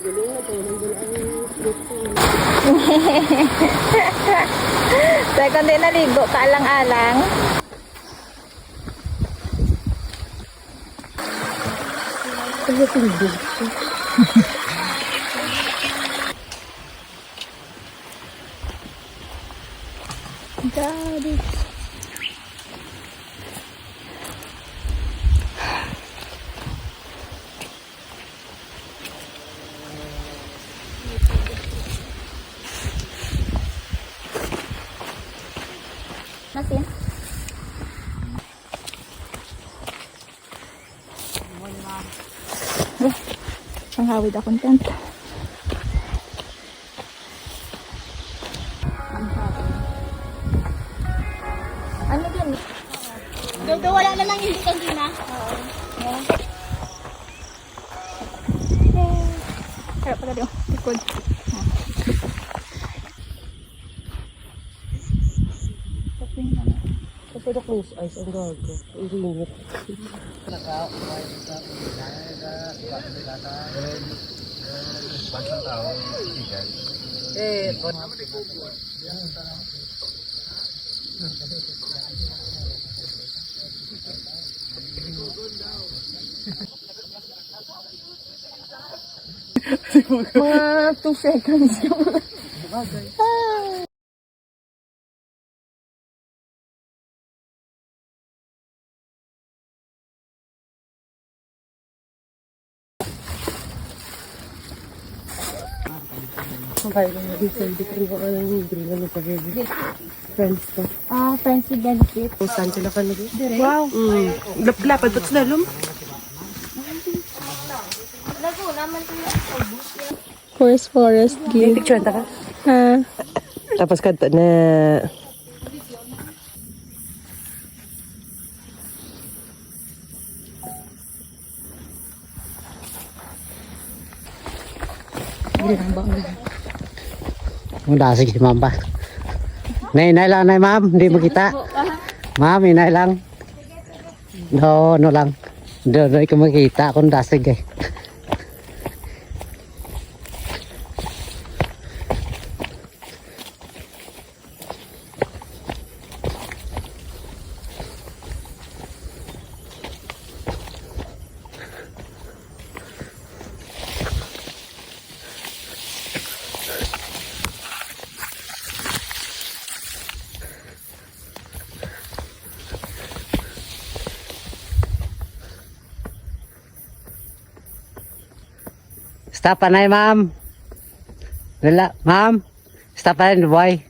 Second day naligo, kaalang-alang. God. Natin. Ang hawid akong tent. Ano din? Dodo, wala na lang yung kanina. Oo. Harap pala doon. Likod. Kasi na close eyes ang gago. Ang ringit. Mga 2 seconds yung Kaya lang nag-decide ko rin kung anong libre na nagpagigit. Friends ko. friends with benefit. Kung saan sila ka nag Wow. Lapad ba't sila lum? Forest Yung gift. picture ka? Ha? Tapos kanta na... Sige si ma'am pa. Inay lang na ma'am, hindi mo kita. Ma'am, inay lang. No lang. Doon ko makita kung dasig eh. Stop na ma'am. Wala, ma'am. Stop na boy.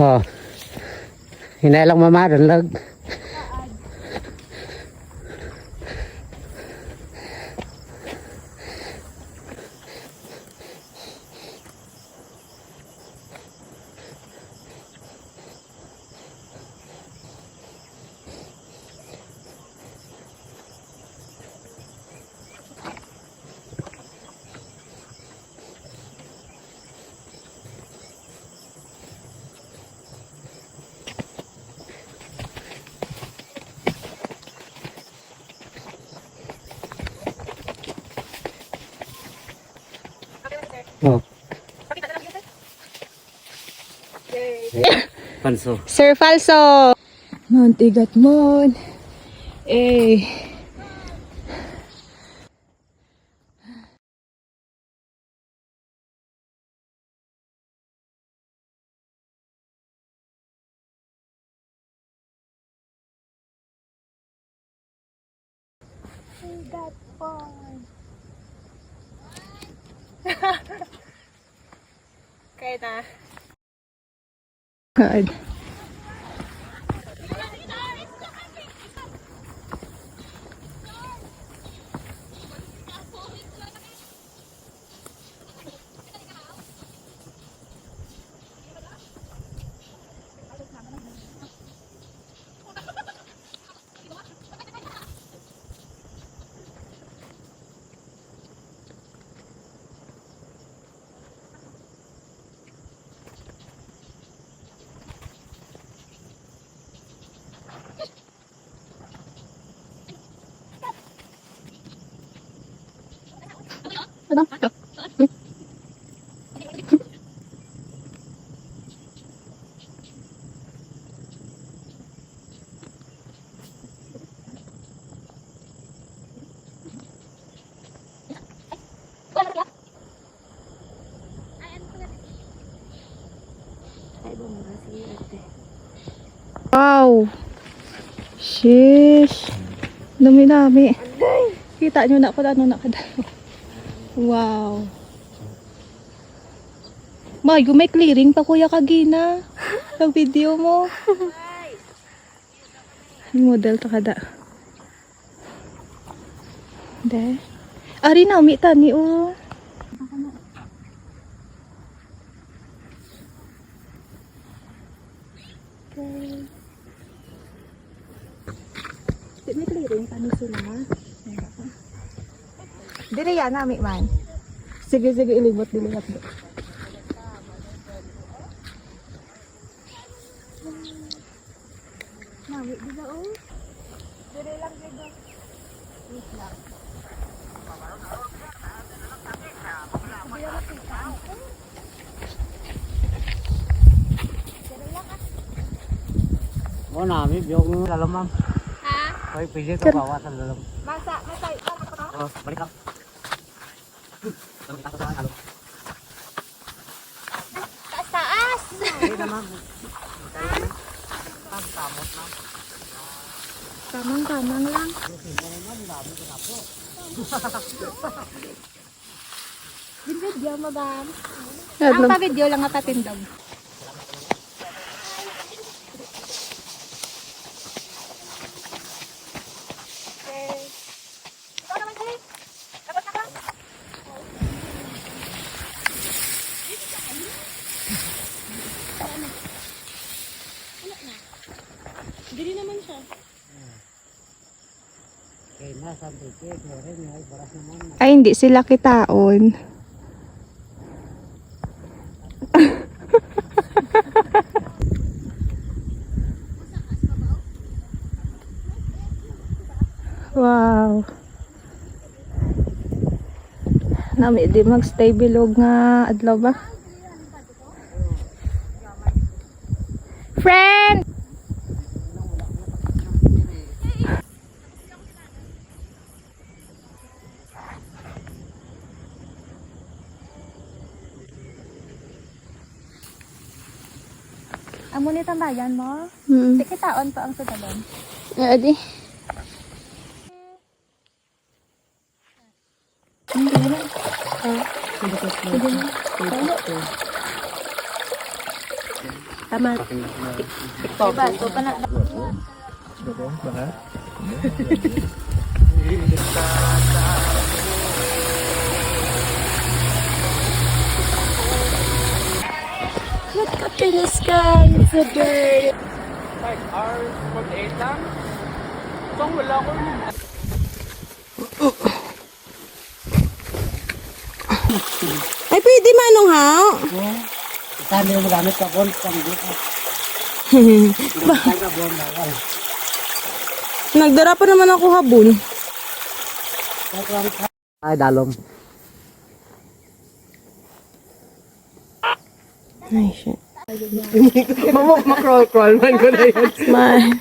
Oh. Hinay lang mama, dalag. Oh. Panso. Sir Falso. Mantigat mon. Eh. Tigat mon. Kaya na. God. Wow! Sheesh! Dami-dami. Kita nyo na kung ano nakadalo. Wow! Mayo, may clearing pa kuya Kagina. Pag video mo. Model to kada. De. Ari na, umi tani o. May clearing pa ni sila. Dire yan, nami man. Sige, ilibot, dilibot. Nami, di ba oh? Dire lang, dito. Wait lang. Oh, nami, biyok mo dalam, ma'am. Ha? Ay, pwede ka bawasan dalam. Masa, Oh, balik ka. taas! Hindi na, ma'am. Kamang lang. Video mo ba? Ano? Ang pa-video lang nga patindog. Dili naman siya. Okay na, sampai ke, kemarin may baras naman. Ay, hindi sila kitaon. Wow. Nami di magstay bilog nga adlaw ba? Friend! Amo ni tambayan mo? Hmm. Tikitaon pa ang sudalon. Adi. Tama. Diba, ito pa na. Look up in the sky, it's a bird. 5 hours, 48 lang. Itong wala ko yun. Ay, pwede manong ha? Saan din mo gamit ka, Bon? Saan din ka? Saan ka, Bon? Nagdara pa naman ako habon. Ay, dalom. Ay, shit. Makroll man ko na yun.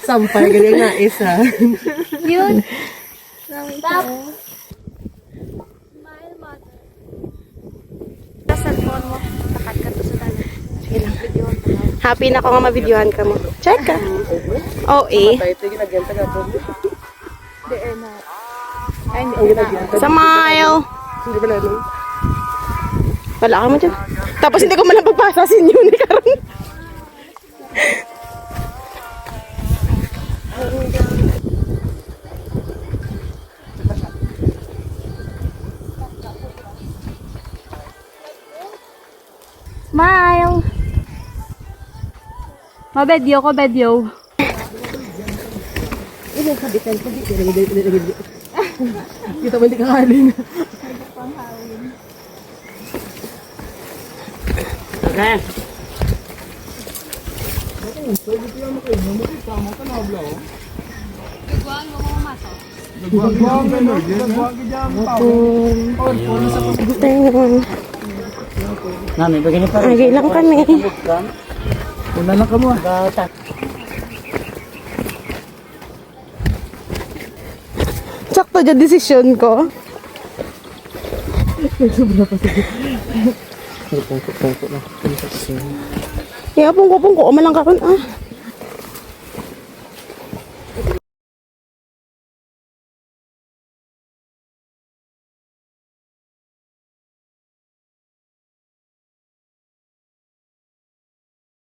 Sampay, ganyan na isa. Yun. Stop. Sa cellphone mo, takat ka to sa dalan. Sige lang. Happy na ako nga mabidyohan ka mo. Check ka. Oo eh. Ito yung ginagyan ka po. Smile. Hindi ba lang? Wala ka mo dyan. Tapos hindi ko man napagpasa sa inyo ni Karon. Smile. Mabedyo ko, bedyo. Kita mo hindi kakalin. Okay. Gagawin mo mo mato. Nami, begini pa. Lagi lang kami. Una lang kamo. Sakto dyan desisyon ko. Kaya pungko, umalang karon ah.